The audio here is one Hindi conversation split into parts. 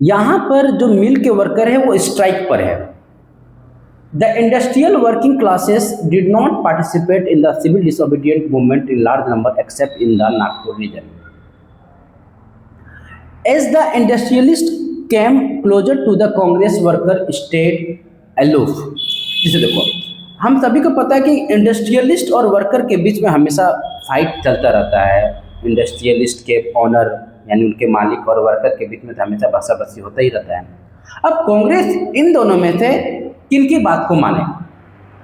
यहाँ पर जो मिल के वर्कर है वो स्ट्राइक पर है। The industrial working classes did not participate in the civil disobedient movement in large number except in the Nagpur region. As the industrialist came closer to the Congress worker stayed aloof। जिसे देखो, हम सभी को पता है कि इंडस्ट्रियलिस्ट और वर्कर के बीच में हमेशा फाइट चलता रहता है। इंडस्ट्रियलिस्ट के ऑनर यानी उनके मालिक और वर्कर के बीच में तो हमेशा बसाबसी होता ही रहता है। अब कांग्रेस इन दोनों में से किन की बात को माने?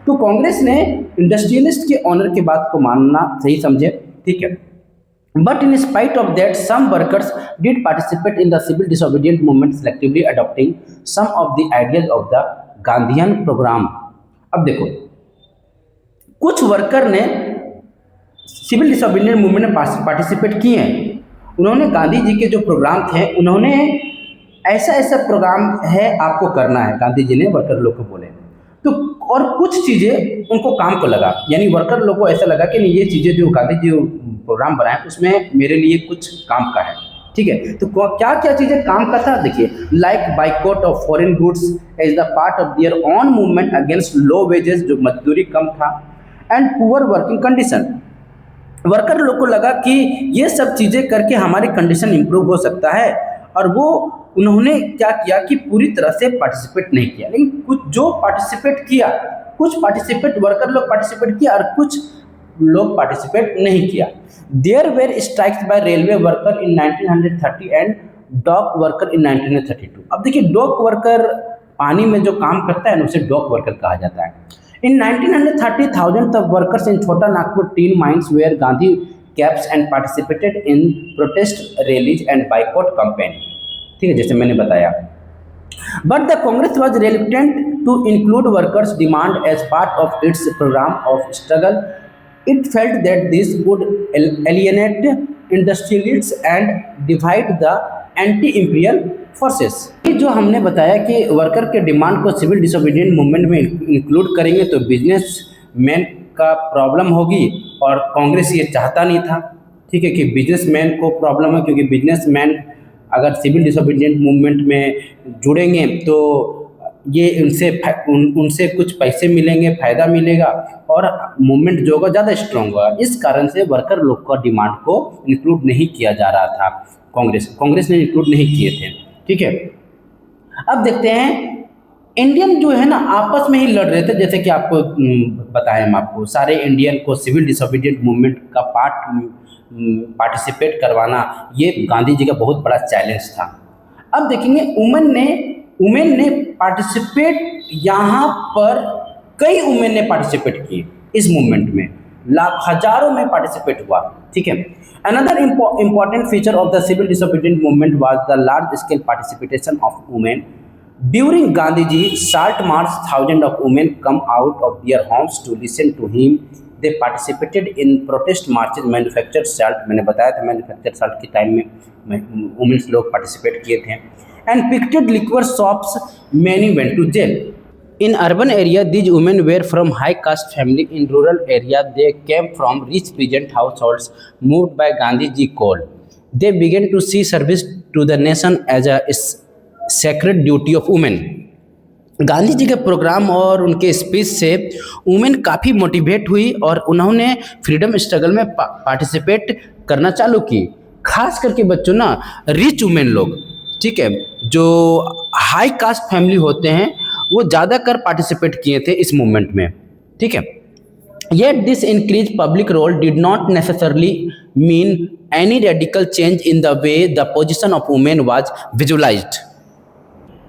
तो कांग्रेस ने इंडस्ट्रियलिस्ट के ऑनर की बात को मानना सही समझे, ठीक है। But in spite of that, some workers did participate in the civil disobedient movement, selectively adopting some of the ideas of the Gandhian program। अब देखो, कुछ वर्कर ने सिविल डिसोबीडियंट मूवमेंट में पार्टिसिपेट किए हैं। उन्होंने गांधी जी के जो प्रोग्राम थे, उन्होंने ऐसा ऐसा प्रोग्राम है आपको करना है, गांधी जी ने वर्कर लोग को बोले। तो और कुछ चीज़ें उनको काम को लगा, यानी वर्कर लोग को ऐसा लगा कि नहीं, ये चीज़ें जो गांधी जी प्रोग्राम बनाए उसमें मेरे लिए कुछ काम का है, ठीक है। तो क्या क्या चीज़ें काम का था, देखिए, like boycott of foreign goods as the part of their own movement against low wages, जो मजदूरी कम था, and poor working condition. Worker लोग को लगा कि ये सब चीज़ें करके हमारी कंडीशन इंप्रूव हो सकता है, और वो उन्होंने क्या किया कि पूरी तरह से पार्टिसिपेट नहीं किया, लेकिन कुछ जो पार्टिसिपेट किया, कुछ पार्टिसिपेट वर्कर लोग पार्टिसिपेट किया और कुछ लोग पार्टिसिपेट नहीं किया। There were strikes by railway worker in 1930 and dock worker in 1932। अब देखिए, डॉक वर्कर पानी में जो काम करता है ना, उसे डॉक वर्कर कहा जाता है। इन 1930 thousands of workers in Chota Nagpur tin mines wear Gandhi caps and participated in protest rallies and boycott campaign, ठीक है, जैसे मैंने बताया। But the Congress was reluctant to include workers' demand as part of its program of struggle। It felt that this would alienate industrialists and divide the anti-imperial forces। ये जो हमने बताया कि वर्कर के डिमांड को सिविल डिसोबीडियंट मूवमेंट में इंक्लूड करेंगे तो बिजनेसमैन का प्रॉब्लम होगी, और कांग्रेस ये चाहता नहीं था, ठीक है, कि बिजनेसमैन को प्रॉब्लम है, क्योंकि बिजनेसमैन अगर सिविल डिसोबीडियंट मूवमेंट में जुड़ेंगे तो ये उनसे कुछ पैसे मिलेंगे, फ़ायदा मिलेगा, और मूवमेंट जो होगा ज़्यादा स्ट्रॉन्ग होगा। इस कारण से वर्कर लोग का डिमांड को इंक्लूड नहीं किया जा रहा था। कांग्रेस ने इंक्लूड नहीं किए थे, ठीक है। अब देखते हैं, इंडियन जो है ना आपस में ही लड़ रहे थे, जैसे कि आपको बताया, हम आपको सारे इंडियन को सिविल डिसोबीडियंट मूवमेंट का पार्टिसिपेट करवाना, ये गांधी जी का बहुत बड़ा चैलेंज था। अब देखेंगे, वुमेन ने पार्टिसिपेट, यहाँ पर कई वुमेन ने पार्टिसिपेट किए इस मूवमेंट में, हजारों में पार्टिसिपेट हुआ, ठीक है। Another important feature of the civil disobedience movement was the large scale participation of women during Gandhiji's Salt March। Thousands of women come out of their homes to listen to him। They participated in protest marches, manufactured salt, मैंने बताया था मैन्युफैक्चर साल्ट के टाइम में वुमेन्स लोग पार्टिसिपेट किए थे, and picketed liquor shops। Many went to jail। In urban area, these women were from high caste family। In rural area, they came from rich peasant households moved by Gandhi ji call। They began to see service to the nation as a sacred duty of women। Gandhi ji के प्रोग्राम और उनके स्पीच से वुमेन काफ़ी मोटिवेट हुई और उन्होंने फ्रीडम स्ट्रगल में पार्टिसिपेट करना चालू की। खास करके बच्चों ना, रिच वुमेन लोग, ठीक है, जो हाई कास्ट फैमिली होते हैं, वो ज़्यादातर पार्टिसिपेट किए थे इस मूवमेंट में, ठीक है। Yet this increased public role did not necessarily mean any radical change in the way the position of women was visualized।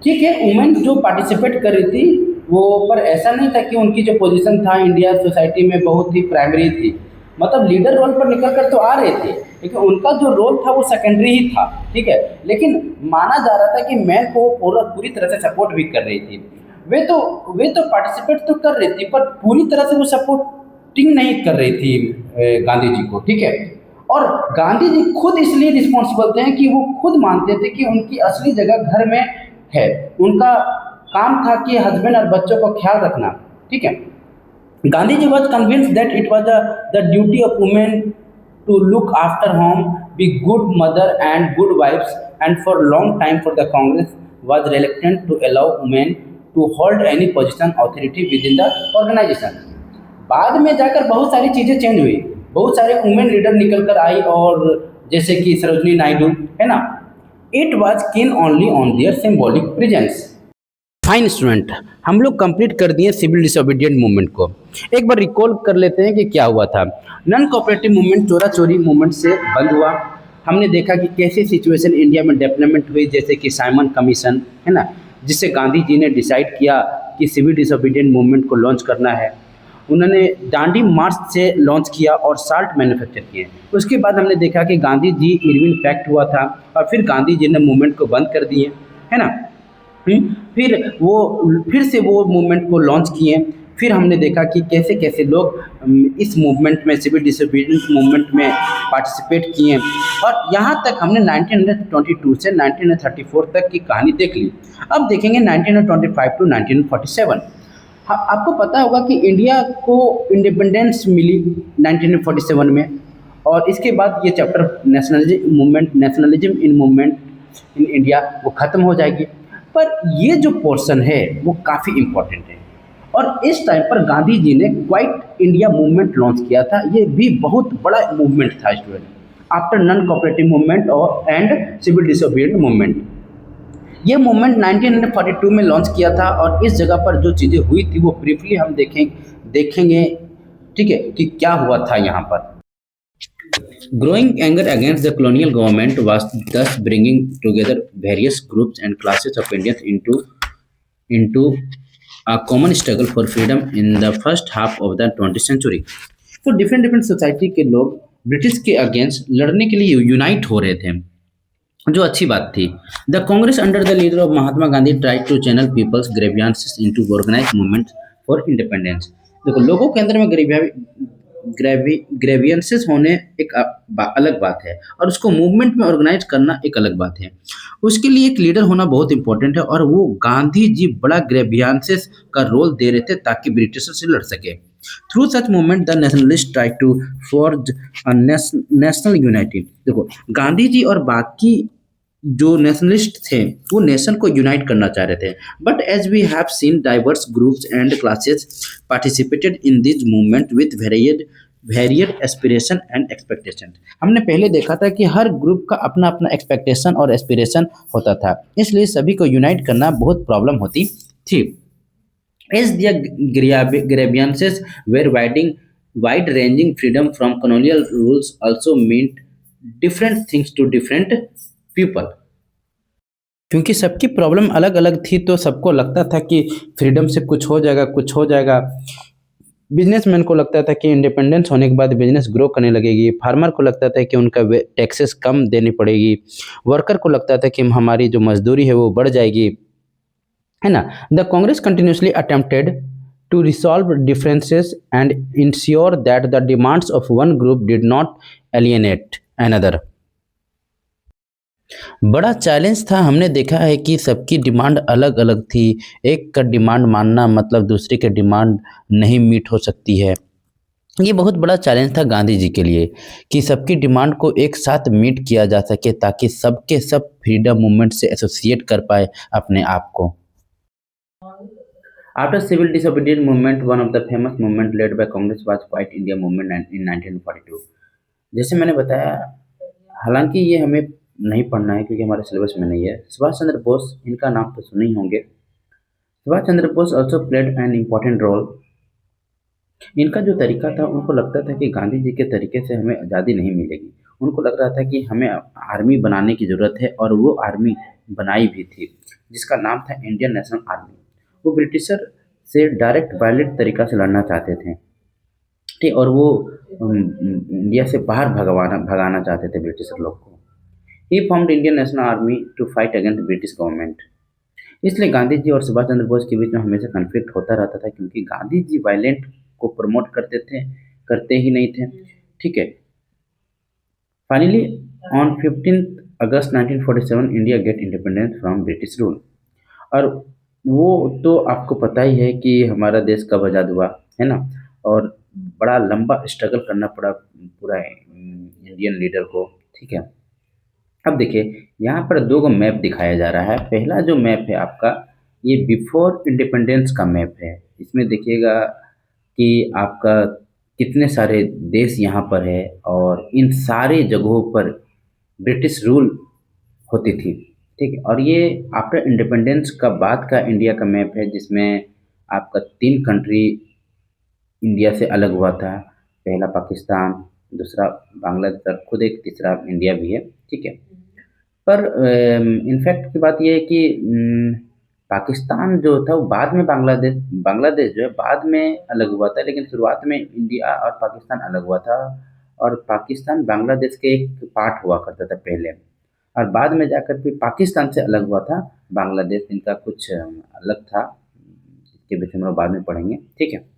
ठीक है, वुमेन जो पार्टिसिपेट कर रही थी वो, पर ऐसा नहीं था कि उनकी जो पोजीशन था इंडिया सोसाइटी में बहुत ही प्राइमरी थी, मतलब लीडर रोल पर निकल कर तो आ रहे थे, लेकिन उनका जो रोल था वो सेकेंडरी ही था, ठीक है। लेकिन माना जा रहा था कि मैन को पूरी तरह से सपोर्ट भी कर रही थी। वे तो पार्टिसिपेट तो कर रही थी, पर पूरी तरह से वो सपोर्टिंग नहीं कर रही थी गांधी जी को, ठीक है। और गांधी जी खुद इसलिए रिस्पॉन्सिबल थे कि वो खुद मानते थे कि उनकी असली जगह घर में है। उनका काम था कि हस्बैंड और बच्चों को ख्याल रखना, ठीक है। Gandhi ji was convinced that it was the duty of women to look after home, be good mother and good wifes. and for long time for the Congress was reluctant to allow women to hold any position authority within the organization. बाद में जाकर बहुत सारी चीज़ें चेंज हुई, बहुत सारे वुमेन लीडर निकल कर आई और जैसे कि सरोजनी नायडू है ना, it was can only on their symbolic presence. Fine student, हम लोग कंप्लीट कर दिए सिविल डिसोबीडियंट मूवमेंट को। एक बार रिकॉल कर लेते हैं कि क्या हुआ था। नॉन कोऑपरेटिव मूवमेंट चोरा चोरी मूवमेंट से बंद हुआ। हमने देखा कि कैसे सिचुएशन इंडिया में डेवलपमेंट हुई, जैसे कि साइमन कमीशन है ना, जिससे गांधी जी ने डिसाइड किया कि सिविल डिसोबीडियंट मूवमेंट को लॉन्च करना है। उन्होंने दांडी मार्च से लॉन्च किया और साल्ट मैन्युफैक्चर किए। उसके बाद हमने देखा कि गांधी जी इरविन पैक्ट हुआ था और फिर गांधी जी ने मूवमेंट को बंद कर दिए, है ना। फिर से वो मूवमेंट को लॉन्च किए। फिर हमने देखा कि कैसे कैसे लोग इस मूवमेंट में, सिविल डिसोबीडियंस मूवमेंट में पार्टिसिपेट किए और यहाँ तक हमने 1922 से 1934 तक की कहानी देख ली। अब देखेंगे 1925 टू 1947। हाँ, आपको पता होगा कि इंडिया को इंडिपेंडेंस मिली 1947 में और इसके बाद ये chapter nationalism in movement in India वो ख़त्म हो जाएगी। पर ये जो पोर्शन है वो काफ़ी इम्पोर्टेंट है और इस टाइम पर गांधी जी ने क्वाइट इंडिया मूवमेंट लॉन्च किया था। ये भी बहुत बड़ा मूवमेंट था student, after non cooperative movement और एंड सिविल डिसोबीडिएंट मूवमेंट। ये मूवमेंट 1942 में लॉन्च किया था और इस जगह पर जो चीज़ें हुई थी वो ब्रीफली हम देखेंगे, ठीक है, कि क्या हुआ था यहाँ पर। Growing anger against the colonial government was thus bringing together various groups and classes of Indians into a common struggle for freedom in the first half of the 20th century. तो डिफरेंट सोसाइटी के लोग ब्रिटिश के अगेंस्ट लड़ने के लिए यूनाइट हो रहे थे, जो अच्छी बात थी। The Congress under the leader of Mahatma Gandhi try to channel people's grievances into organise movement for independence. देखो, लोगों के अंदर में ग्रेवियंसेस होने एक अलग बात है और उसको मूवमेंट में ऑर्गेनाइज करना एक अलग बात है। उसके लिए एक लीडर होना बहुत इंपॉर्टेंट है और वो गांधी जी बड़ा ग्रेवियंसेस का रोल दे रहे थे ताकि ब्रिटिशर से लड़ सके। Through such movement the nationalist try to forge a national unity. देखो, गांधी जी और बाकी जो नेशनलिस्ट थे वो नेशन को यूनाइट करना चाह रहे थे, but as we have seen diverse groups and classes participated in this movement with varied aspiration and expectation. हमने पहले देखा था कि हर ग्रुप का अपना अपना एक्सपेक्टेशन और एस्पिरेशन होता था, इसलिए सभी को यूनाइट करना बहुत प्रॉब्लम होती थी। As their grievances were wide-ranging, freedom from colonial rules also meant different things to different people. क्योंकि सबकी प्रॉब्लम अलग अलग थी तो सबको लगता था कि फ्रीडम से कुछ हो जाएगा, कुछ हो जाएगा। बिजनेसमैन को लगता था कि इंडिपेंडेंस होने के बाद बिजनेस ग्रो करने लगेगी। फार्मर को लगता था कि उनका टैक्सेस कम देनी पड़ेगी। वर्कर को लगता था कि हमारी जो मजदूरी है वो बढ़ जाएगी, है ना। The Congress continuously attempted to resolve differences and ensure that the demands of one group did not alienate another. बड़ा चैलेंज था। हमने देखा है कि सबकी डिमांड अलग अलग थी। एक का डिमांड मानना मतलब दूसरे के डिमांड नहीं मीट हो सकती है। ये बहुत बड़ा चैलेंज था गांधी जी के लिए कि सबकी डिमांड को एक साथ मीट किया जा सके ताकि सबके सब फ्रीडम मूवमेंट से एसोसिएट कर पाए अपने आप को। After civil disobedience movement, one of the famous movement led by Congress was Quiet India movement in 1942। जैसे मैंने बताया, हालांकि ये हमें नहीं पढ़ना है क्योंकि हमारे सिलेबस में नहीं है। सुभाष चंद्र बोस, इनका नाम तो सुने ही होंगे। Subhash Chandra Bose also played an important role. इनका जो तरीका था, उनको लगता था कि गांधी जी के तरीके से हमें आज़ादी नहीं मिलेगी। उनको लग रहा था कि हमें आर्मी बनाने की ज़रूरत है और वो आर्मी बनाई भी थी जिसका नाम था इंडियन नेशनल आर्मी। वो ब्रिटिशर से डायरेक्ट वायलेंट तरीका से लड़ना चाहते थे, ठीक, और वो इंडिया से बाहर भगाना चाहते थे ब्रिटिशर लोग को। He formed Indian National Army to fight against British government. इसलिए गांधी जी और सुभाष चंद्र बोस के बीच में हमेशा कन्फ्लिक्ट होता रहता था क्योंकि गांधी जी वायलेंट को प्रमोट करते ही नहीं थे, ठीक है। Finally on 15 August 1947 India get independence from British rule. और वो तो आपको पता ही है कि हमारा देश कब आज़ाद हुआ, है ना, और बड़ा लंबा स्ट्रगल करना पड़ा पूरा इंडियन लीडर को, ठीक है। अब देखिए, यहाँ पर 2 गो मैप दिखाया जा रहा है। पहला जो मैप है आपका, ये बिफ़ोर इंडिपेंडेंस का मैप है। इसमें देखिएगा कि आपका कितने सारे देश यहाँ पर है और इन सारे जगहों पर ब्रिटिश रूल होती थी, ठीक है? और ये आफ्टर इंडिपेंडेंस का बाद का इंडिया का मैप है, जिसमें आपका 3 कंट्री इंडिया से अलग हुआ था। पहला पाकिस्तान, दूसरा बांग्लादेश और खुद एक तीसरा इंडिया भी है, ठीक है? पर इनफैक्ट की बात ये है कि पाकिस्तान जो था वो बाद में बांग्लादेश बांग्लादेश जो है बाद में अलग हुआ था, लेकिन शुरुआत में इंडिया और पाकिस्तान अलग हुआ था और पाकिस्तान बांग्लादेश के एक पार्ट हुआ करता था पहले और बाद में जाकर फिर पाकिस्तान से अलग हुआ था बांग्लादेश, इनका कुछ अलग था, इसके विषय में हम लोग बाद में पढ़ेंगे, ठीक है?